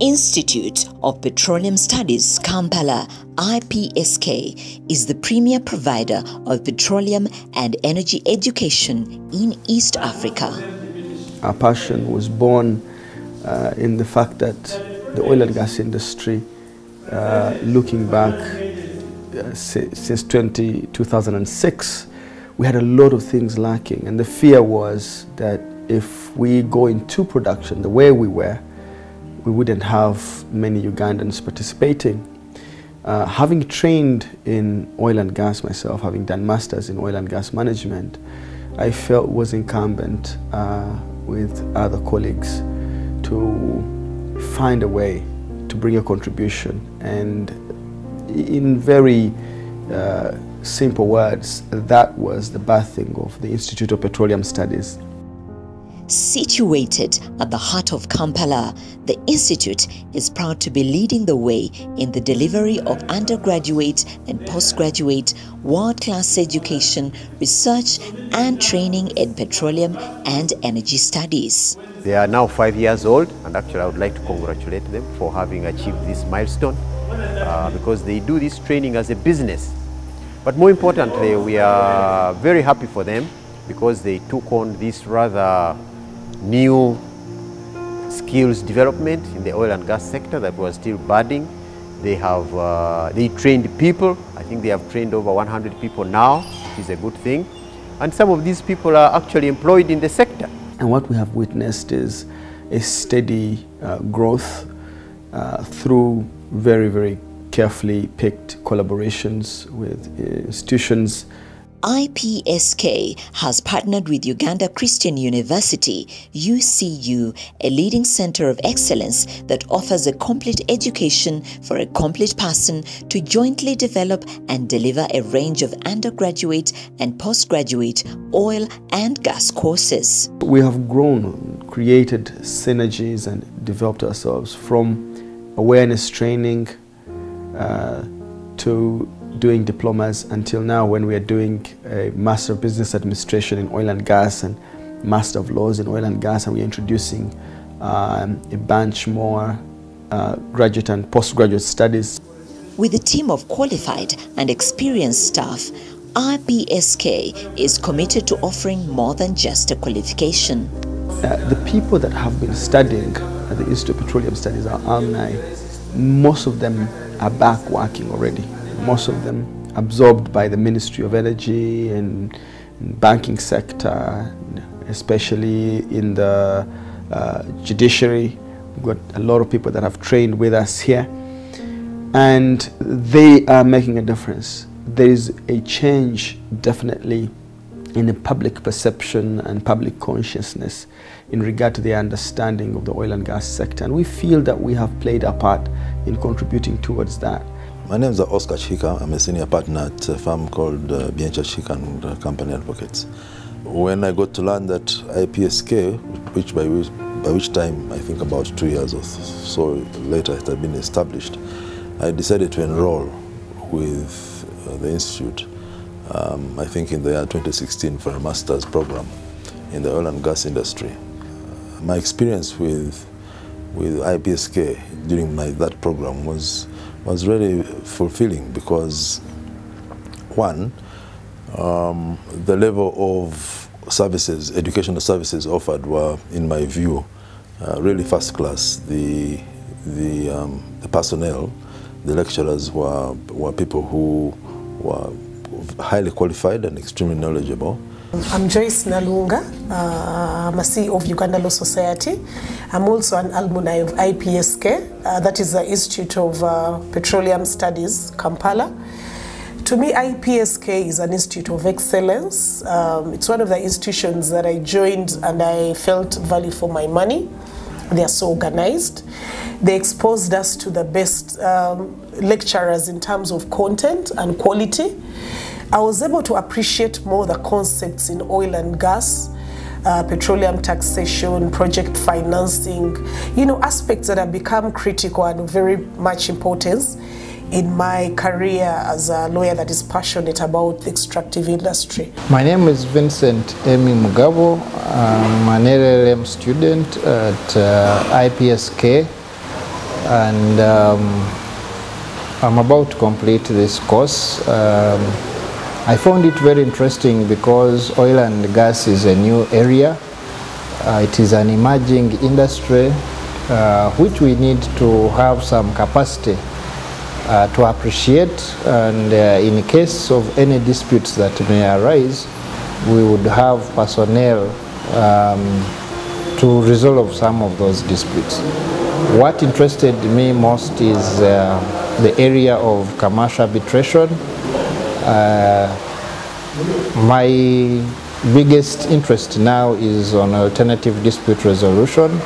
Institute of Petroleum Studies, Kampala, Ipsk, is the premier provider of petroleum and energy education in East Africa. Our passion was born in the fact that the oil and gas industry, looking back since 2006, we had a lot of things lacking, and the fear was that if we go into production the way we were, we wouldn't have many Ugandans participating. Having trained in oil and gas myself, having done masters in oil and gas management, I felt was incumbent with other colleagues to find a way to bring a contribution. And in very simple words, that was the birthing of the Institute of Petroleum Studies. Situated at the heart of Kampala, the Institute is proud to be leading the way in the delivery of undergraduate and postgraduate world-class education, research and training in petroleum and energy studies. They are now 5 years old, and actually I would like to congratulate them for having achieved this milestone because they do this training as a business. But more importantly, we are very happy for them because they took on this rather new skills development in the oil and gas sector that was still budding. They trained people. I think they have trained over 100 people now, which is a good thing. And some of these people are actually employed in the sector. And what we have witnessed is a steady growth through very, very carefully picked collaborations with institutions. Ipsk has partnered with Uganda Christian University, UCU, a leading center of excellence that offers a complete education for a complete person to jointly develop and deliver a range of undergraduate and postgraduate oil and gas courses. We have grown, created synergies and developed ourselves from awareness training to doing diplomas until now, when we are doing a Master of Business Administration in Oil and Gas and Master of Laws in Oil and Gas, and we're introducing a bunch more graduate and postgraduate studies. With a team of qualified and experienced staff, Ipsk is committed to offering more than just a qualification. The people that have been studying at the Institute of Petroleum Studies are alumni. Most of them are back working already. Most of them absorbed by the Ministry of Energy and banking sector, especially in the judiciary. We've got a lot of people that have trained with us here, and they are making a difference. There is a change definitely in the public perception and public consciousness in regard to the understanding of the oil and gas sector, and we feel that we have played our part in contributing towards that. My name is Oscar Chika. I'm a senior partner at a firm called Biencha Chika and Company Advocates. When I got to learn that Ipsk, by which time I think about 2 years or so later it had been established, I decided to enroll with the institute. I think in the year 2016 for a master's program in the oil and gas industry. My experience with Ipsk during that program was really fulfilling because, one, the level of services, educational services offered were, in my view, really first class. The personnel, the lecturers were people who were highly qualified and extremely knowledgeable. I'm Joyce Nalunga. I'm a CEO of Uganda Law Society. I'm also an alumni of Ipsk, that is the Institute of Petroleum Studies, Kampala. To me, Ipsk is an institute of excellence. It's one of the institutions that I joined and I felt value for my money. They are so organized. They exposed us to the best lecturers in terms of content and quality. I was able to appreciate more the concepts in oil and gas, petroleum taxation, project financing, aspects that have become critical and very much importance in my career as a lawyer that is passionate about the extractive industry. My name is Vincent Emi Mugabo. I'm an LLM student at Ipsk. and I'm about to complete this course. I found it very interesting because oil and gas is a new area. It is an emerging industry which we need to have some capacity to appreciate, and in case of any disputes that may arise, we would have personnel to resolve some of those disputes. What interested me most is the area of commercial arbitration. My biggest interest now is on alternative dispute resolution,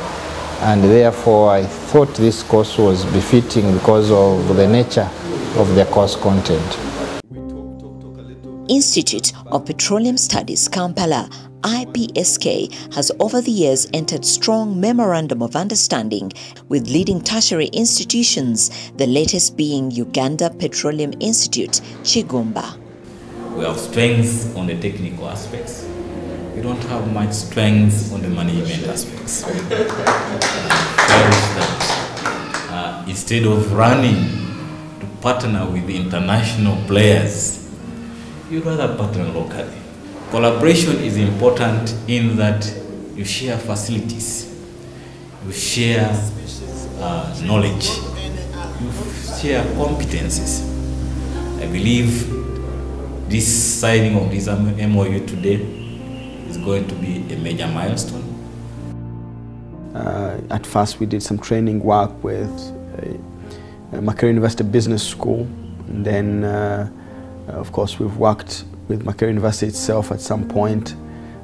and therefore I thought this course was befitting because of the nature of the course content. Institute of Petroleum Studies, Kampala, Ipsk, has over the years entered strong memorandum of understanding with leading tertiary institutions, the latest being Uganda Petroleum Institute, Kigumba. We have strengths on the technical aspects. We don't have much strengths on the management aspects. That, instead of running to partner with the international players, you'd rather partner locally. Collaboration is important in that you share facilities, you share knowledge, you share competencies. I believe this signing of this MOU today is going to be a major milestone. At first we did some training work with Makerere University Business School, and then of course we've worked with Makerere University itself at some point,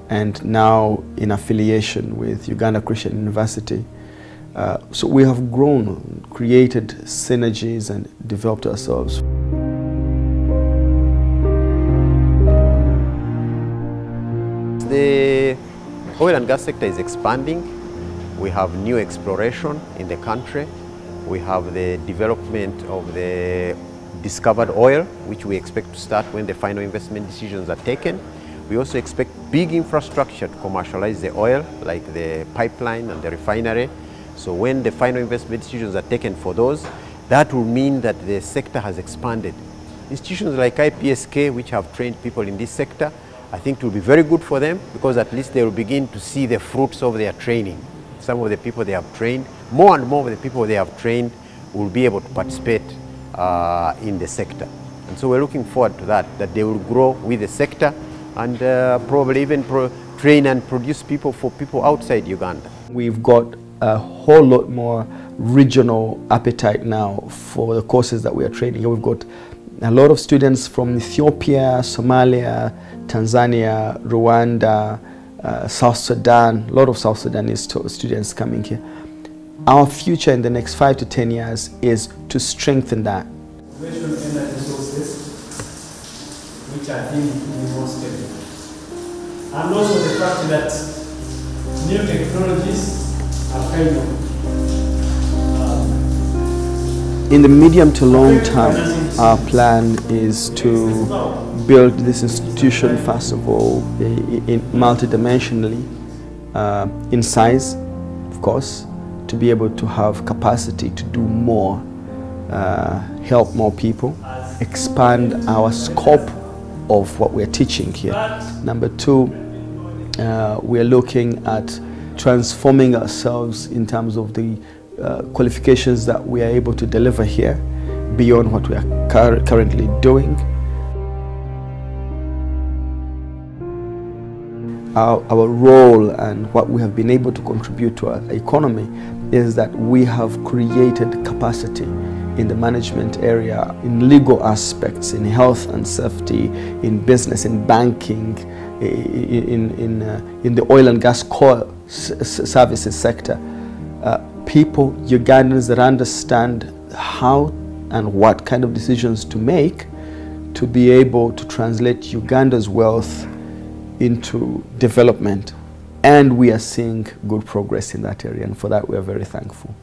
and now in affiliation with Uganda Christian University. So we have grown, created synergies and developed ourselves. The oil and gas sector is expanding. We have new exploration in the country. We have the development of the discovered oil, which we expect to start when the final investment decisions are taken. We also expect big infrastructure to commercialize the oil, like the pipeline and the refinery. So when the final investment decisions are taken for those, that will mean that the sector has expanded. Institutions like Ipsk, which have trained people in this sector, I think it will be very good for them, because at least they will begin to see the fruits of their training. Some of the people they have trained, more and more of the people they have trained will be able to participate in the sector. And so we're looking forward to that they will grow with the sector and probably even train and produce people for people outside Uganda. We've got a whole lot more regional appetite now for the courses that we are training. We've got a lot of students from Ethiopia, Somalia, Tanzania, Rwanda, South Sudan, a lot of South Sudanese students coming here. Our future in the next 5 to 10 years is to strengthen that. Energy sources which are deemed to be more stable. And also the fact that new technologies are kind of in the medium to long term, our plan is to build this institution, first of all, multidimensionally, in size, of course, to be able to have capacity to do more, help more people, expand our scope of what we're teaching here. Number two, we're looking at transforming ourselves in terms of the qualifications that we are able to deliver here beyond what we are currently doing. Our role and what we have been able to contribute to our economy is that we have created capacity in the management area, in legal aspects, in health and safety, in business, in banking, in the oil and gas core services sector. People, Ugandans, that understand how and what kind of decisions to make to be able to translate Uganda's wealth into development. And we are seeing good progress in that area, and for that we are very thankful.